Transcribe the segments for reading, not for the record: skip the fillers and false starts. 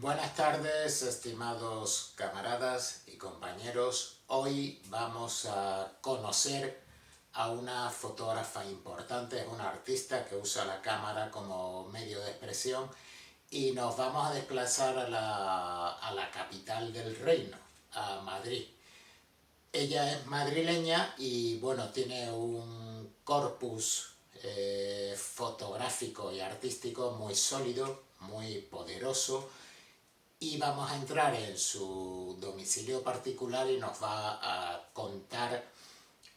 Buenas tardes, estimados camaradas y compañeros. Hoy vamos a conocer a una fotógrafa importante, es una artista que usa la cámara como medio de expresión y nos vamos a desplazar a la capital del reino, a Madrid. Ella es madrileña y bueno, tiene un corpus fotográfico y artístico muy sólido, muy poderoso, y vamos a entrar en su domicilio particular y nos va a contar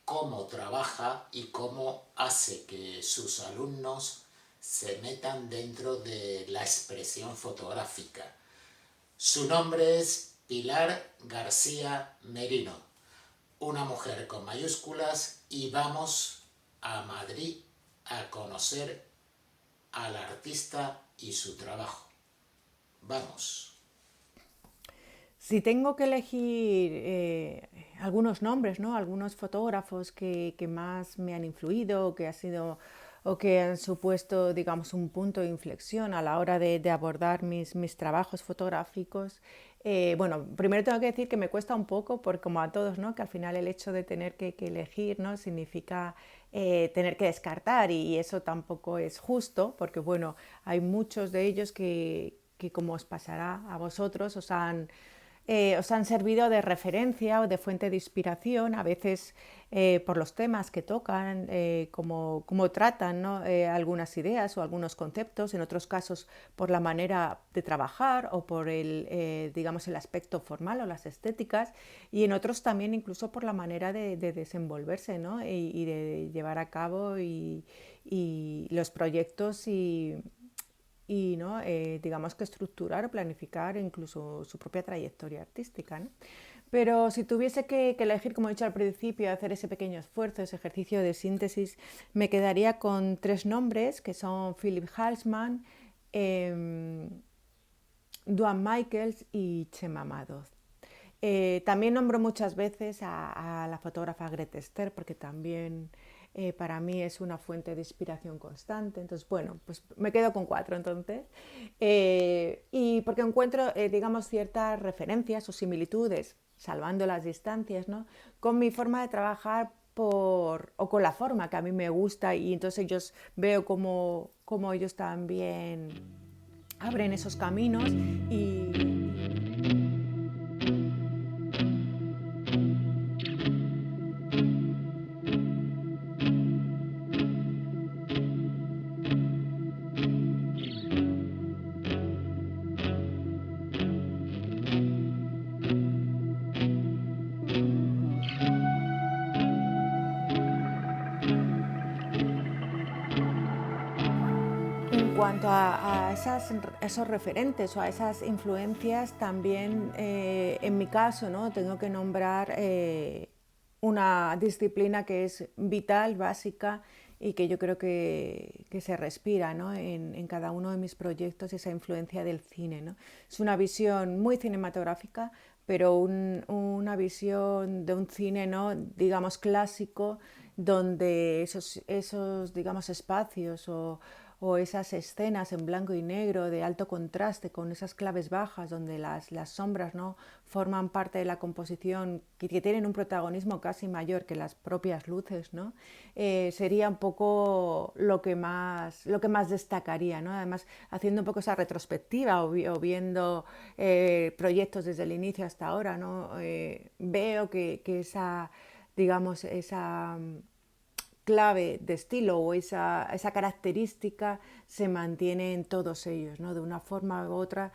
cómo trabaja y cómo hace que sus alumnos se metan dentro de la expresión fotográfica. Su nombre es Pilar García Merino, una mujer con mayúsculas, y vamos a Madrid a conocer al artista y su trabajo. Vamos. Si tengo que elegir algunos nombres, ¿no? Algunos fotógrafos que más me han influido, que ha sido o que han supuesto, digamos, un punto de inflexión a la hora de abordar mis trabajos fotográficos. Bueno, primero tengo que decir que me cuesta un poco, porque como a todos, ¿no? Que al final el hecho de tener que elegir, ¿no? Significa tener que descartar y eso tampoco es justo, porque bueno, hay muchos de ellos que como os pasará a vosotros, os han servido de referencia o de fuente de inspiración, a veces por los temas que tocan, cómo tratan, ¿no? Algunas ideas o algunos conceptos, en otros casos por la manera de trabajar o por digamos, el aspecto formal o las estéticas, y en otros también incluso por la manera de desenvolverse, ¿no? Y de llevar a cabo y los proyectos y ¿no? Digamos que estructurar o planificar incluso su propia trayectoria artística, ¿no? Pero si tuviese que elegir, como he dicho al principio, hacer ese pequeño esfuerzo, ese ejercicio de síntesis, me quedaría con tres nombres, que son Philip Halsman, eh, Duane Michaels y Chema Madoz. También nombro muchas veces a la fotógrafa Grete Ster, porque también para mí es una fuente de inspiración constante. Entonces, bueno, pues me quedo con cuatro entonces. Y porque encuentro, digamos, ciertas referencias o similitudes, salvando las distancias, ¿no? Con mi forma de trabajar o con la forma que a mí me gusta, y entonces ellos veo como ellos también abren esos caminos en cuanto esos referentes o a esas influencias, también en mi caso, ¿no? Tengo que nombrar una disciplina que es vital, básica y que yo creo que se respira, ¿no? En cada uno de mis proyectos, esa influencia del cine, ¿no? Es una visión muy cinematográfica, pero una visión de un cine, ¿no? Digamos clásico, donde esos digamos, espacios o esas escenas en blanco y negro de alto contraste con esas claves bajas donde las sombras, ¿no? Forman parte de la composición, que tienen un protagonismo casi mayor que las propias luces, ¿no? Sería un poco lo que más destacaría, ¿no? Además, haciendo un poco esa retrospectiva o viendo proyectos desde el inicio hasta ahora, ¿no? Veo que esa, digamos, esa clave de estilo o esa característica se mantiene en todos ellos, ¿no? De una forma u otra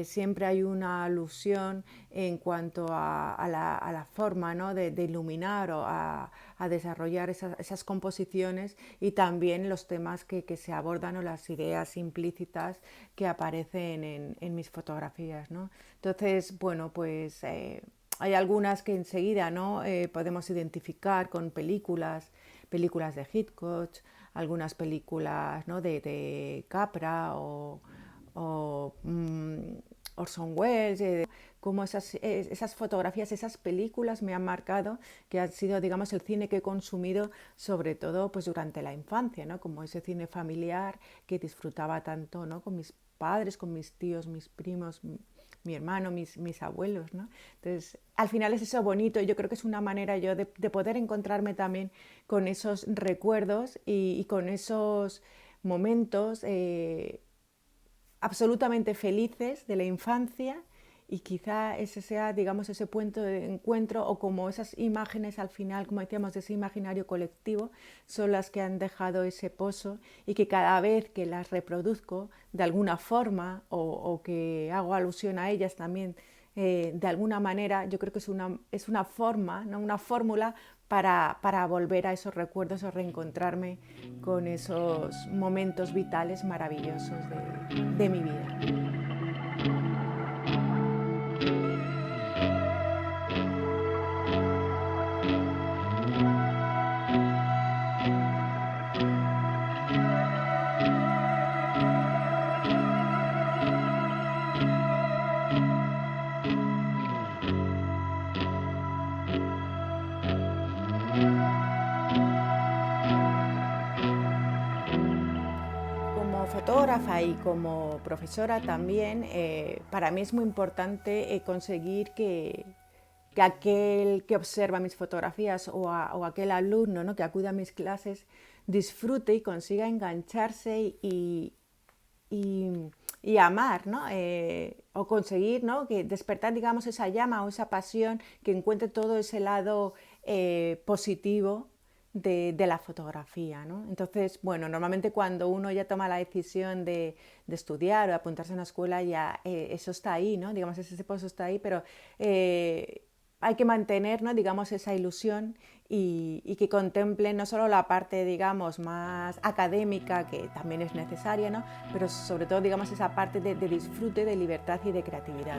siempre hay una alusión en cuanto a la forma, ¿no? de iluminar o a desarrollar esas composiciones, y también los temas que se abordan o las ideas implícitas que aparecen en mis fotografías, ¿no? Entonces, bueno, pues hay algunas que enseguida, ¿no? Podemos identificar con películas de Hitchcock, algunas películas, ¿no? de Capra o Orson Welles, cómo esas fotografías, esas películas me han marcado, que han sido, digamos, el cine que he consumido sobre todo pues durante la infancia, ¿no? Como ese cine familiar que disfrutaba tanto, ¿no? Con mis padres, con mis tíos, mis primos, mi hermano, mis abuelos, ¿no? Entonces, al final es eso bonito y yo creo que es una manera yo de poder encontrarme también con esos recuerdos y con esos momentos absolutamente felices de la infancia y quizá ese sea, digamos, ese punto de encuentro o como esas imágenes al final, como decíamos, de ese imaginario colectivo, son las que han dejado ese pozo y que cada vez que las reproduzco de alguna forma o que hago alusión a ellas también de alguna manera, yo creo que es una forma, ¿no? Una fórmula para volver a esos recuerdos o reencontrarme con esos momentos vitales maravillosos de mi vida. Como fotógrafa y como profesora también, para mí es muy importante conseguir que aquel que observa mis fotografías o aquel alumno, ¿no? Que acude a mis clases disfrute y consiga engancharse y amar, ¿no? O conseguir, ¿no? Que despertar, digamos, esa llama o esa pasión, que encuentre todo ese lado positivo de la fotografía, ¿no? Entonces, bueno, normalmente cuando uno ya toma la decisión de estudiar o de apuntarse a una escuela, ya eso está ahí, ¿no? Digamos, ese pozo está ahí, pero hay que mantener, ¿no? Digamos, esa ilusión y que contemplen no solo la parte, digamos, más académica, que también es necesaria, ¿no? Pero sobre todo, digamos, esa parte de disfrute, de libertad y de creatividad.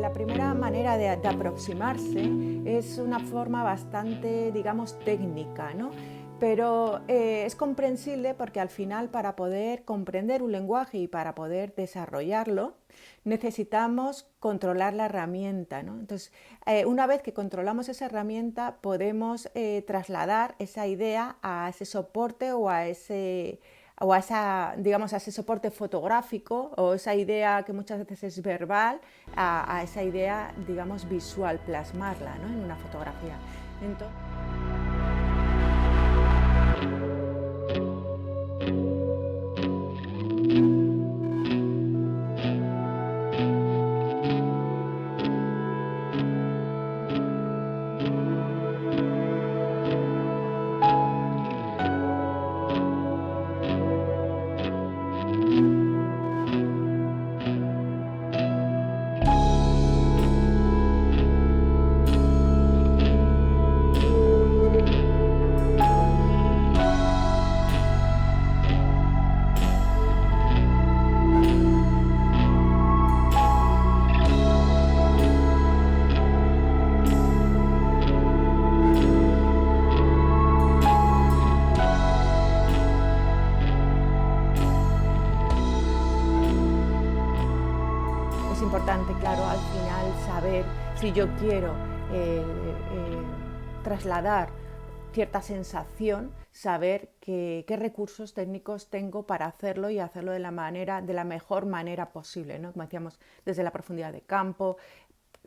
La primera manera de aproximarse es una forma bastante, digamos, técnica, ¿no? Pero es comprensible porque al final para poder comprender un lenguaje y para poder desarrollarlo necesitamos controlar la herramienta, ¿no? Entonces, una vez que controlamos esa herramienta podemos trasladar esa idea a ese soporte o a esa, digamos, a ese soporte fotográfico o esa idea que muchas veces es verbal, a esa idea, digamos, visual, plasmarla, ¿no? En una fotografía. Entonces, es importante, claro, al final saber si yo quiero trasladar cierta sensación, saber qué recursos técnicos tengo para hacerlo y hacerlo de la mejor manera posible, ¿no? Como decíamos, desde la profundidad de campo,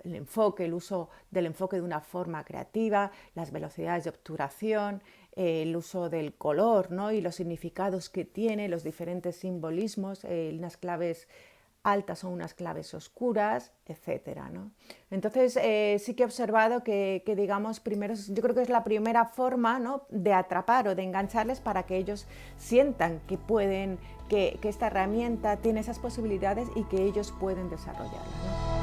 el enfoque, el uso del enfoque de una forma creativa, las velocidades de obturación, el uso del color, ¿no? Y los significados que tiene, los diferentes simbolismos, unas claves altas o unas claves oscuras, etcétera, ¿no? Entonces sí que he observado que, digamos, primero, yo creo que es la primera forma, ¿no?, de atrapar o de engancharles para que ellos sientan que pueden, que esta herramienta tiene esas posibilidades y que ellos pueden desarrollarla, ¿no?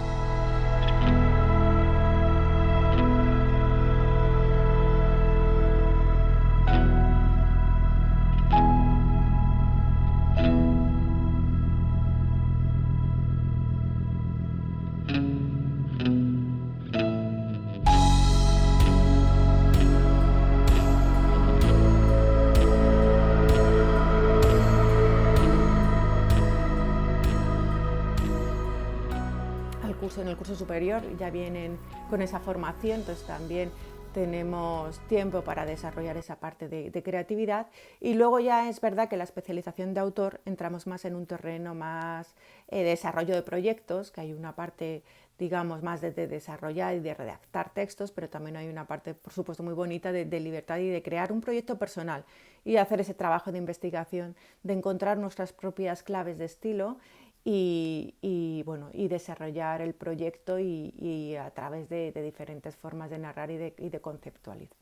En el curso superior ya vienen con esa formación, entonces también tenemos tiempo para desarrollar esa parte de creatividad, y luego ya es verdad que la especialización de autor entramos más en un terreno más desarrollo de proyectos, que hay una parte, digamos, más de desarrollar y de redactar textos, pero también hay una parte, por supuesto, muy bonita de libertad y de crear un proyecto personal y hacer ese trabajo de investigación, de encontrar nuestras propias claves de estilo bueno, y desarrollar el proyecto y a través de diferentes formas de narrar y de conceptualizar.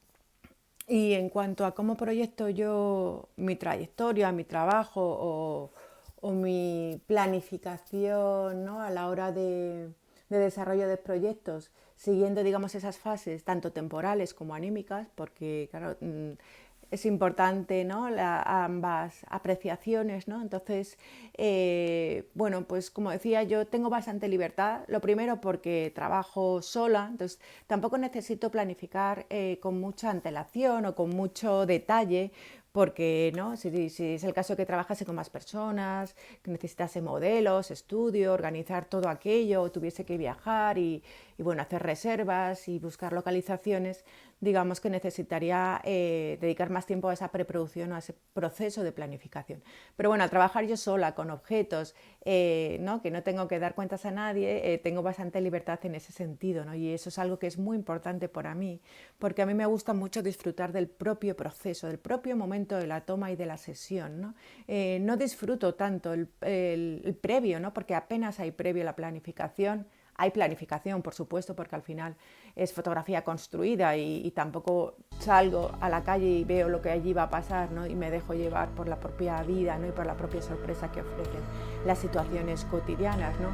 Y en cuanto a cómo proyecto yo mi trayectoria, mi trabajo o mi planificación, ¿no?, a la hora de desarrollo de proyectos, siguiendo, digamos, esas fases tanto temporales como anímicas, porque claro, es importante, ¿no?, ambas apreciaciones, ¿no? Entonces, bueno, pues como decía, yo tengo bastante libertad. Lo primero porque trabajo sola, entonces tampoco necesito planificar con mucha antelación o con mucho detalle, porque ¿no?, si es el caso que trabajase con más personas, que necesitase modelos, estudio, organizar todo aquello, o tuviese que viajar y bueno, hacer reservas y buscar localizaciones, digamos que necesitaría dedicar más tiempo a esa preproducción, a ese proceso de planificación. Pero bueno, al trabajar yo sola, con objetos, ¿no?, que no tengo que dar cuentas a nadie, tengo bastante libertad en ese sentido, ¿no? Y eso es algo que es muy importante para mí, porque a mí me gusta mucho disfrutar del propio proceso, del propio momento de la toma y de la sesión, ¿no? No disfruto tanto el previo, ¿no?, porque apenas hay previo a la planificación. Hay planificación, por supuesto, porque al final es fotografía construida y tampoco salgo a la calle y veo lo que allí va a pasar, ¿no?, y me dejo llevar por la propia vida, ¿no?, y por la propia sorpresa que ofrecen las situaciones cotidianas, ¿no?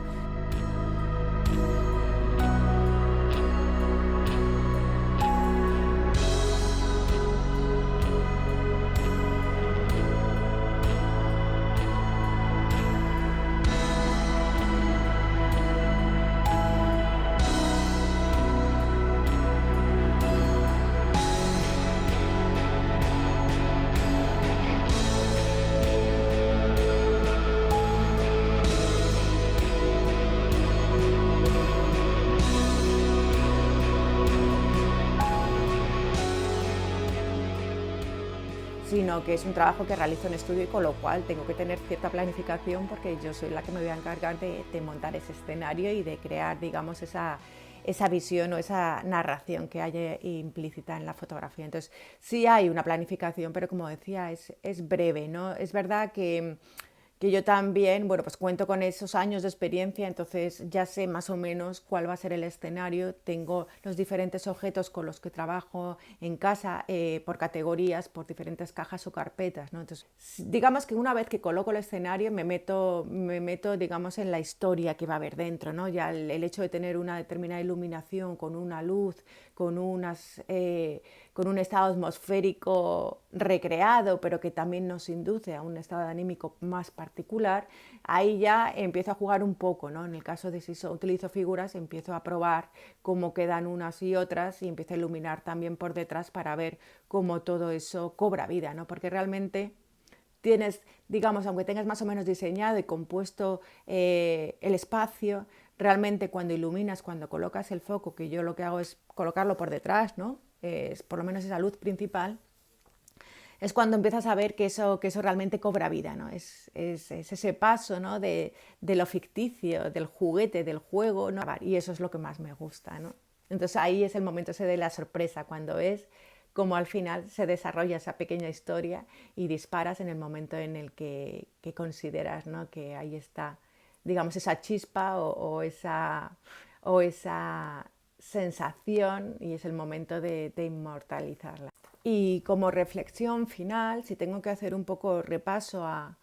Sino que es un trabajo que realizo en estudio y con lo cual tengo que tener cierta planificación porque yo soy la que me voy a encargar de montar ese escenario y de crear, digamos, esa visión o esa narración que haya implícita en la fotografía. Entonces, sí hay una planificación, pero como decía, es breve, ¿no? Es verdad que yo también, bueno, pues cuento con esos años de experiencia, entonces ya sé más o menos cuál va a ser el escenario, tengo los diferentes objetos con los que trabajo en casa por categorías, por diferentes cajas o carpetas, ¿no? Entonces, digamos que una vez que coloco el escenario me meto, digamos, en la historia que va a haber dentro, ¿no? Ya el hecho de tener una determinada iluminación con una luz, con con un estado atmosférico recreado, pero que también nos induce a un estado anímico más particular, ahí ya empiezo a jugar un poco, ¿no? En el caso de si utilizo figuras, empiezo a probar cómo quedan unas y otras y empiezo a iluminar también por detrás para ver cómo todo eso cobra vida, ¿no? Porque realmente tienes, digamos, aunque tengas más o menos diseñado y compuesto el espacio, realmente cuando iluminas, cuando colocas el foco, que yo lo que hago es colocarlo por detrás, ¿no?, por lo menos esa luz principal, es cuando empiezas a ver que eso realmente cobra vida, ¿no? Es ese paso, ¿no?, de lo ficticio, del juguete, del juego, ¿no? Y eso es lo que más me gusta, ¿no? Entonces ahí es el momento ese de la sorpresa, cuando ves cómo al final se desarrolla esa pequeña historia y disparas en el momento en el que consideras, ¿no?, que ahí está digamos, esa chispa o esa sensación, y es el momento de inmortalizarla. Y como reflexión final, si tengo que hacer un poco repaso a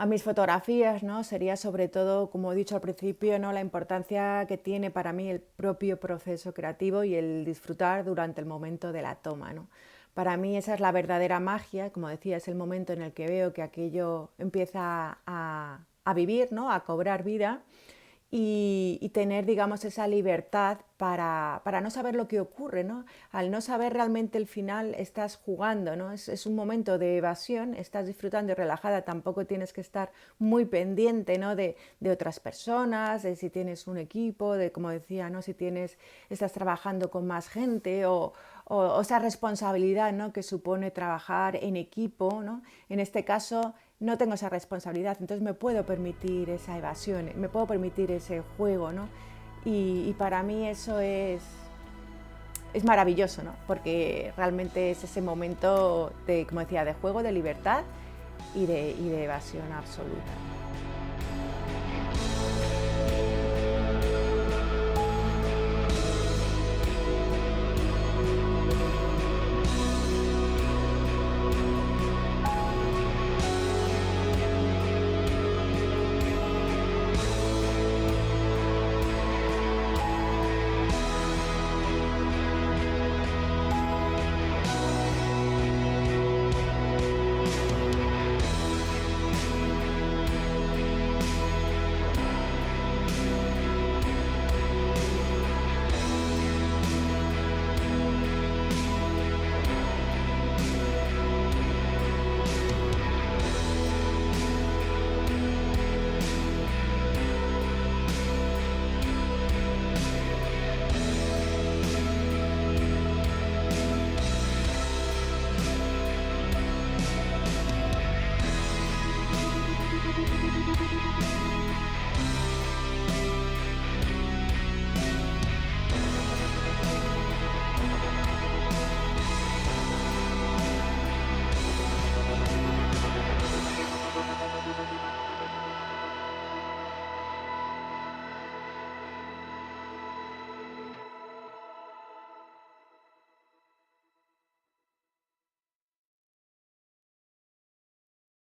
mis fotografías, ¿no? Sería sobre todo, como he dicho al principio, ¿no? La importancia que tiene para mí el propio proceso creativo y el disfrutar durante el momento de la toma, ¿no? Para mí esa es la verdadera magia, como decía, es el momento en el que veo que aquello empieza a vivir, ¿no? A cobrar vida y tener, digamos, esa libertad para no saber lo que ocurre, ¿no? Al no saber realmente el final, estás jugando, ¿no? Es un momento de evasión, estás disfrutando y relajada, tampoco tienes que estar muy pendiente, ¿no? de otras personas, de si tienes un equipo, de, como decía, ¿no? Si estás trabajando con más gente o esa responsabilidad, ¿no? Que supone trabajar en equipo, ¿no? En este caso no tengo esa responsabilidad, entonces me puedo permitir esa evasión, me puedo permitir ese juego, ¿no? Y para mí eso es maravilloso, ¿no? Porque realmente es ese momento de, como decía, de juego, de libertad y de evasión absoluta.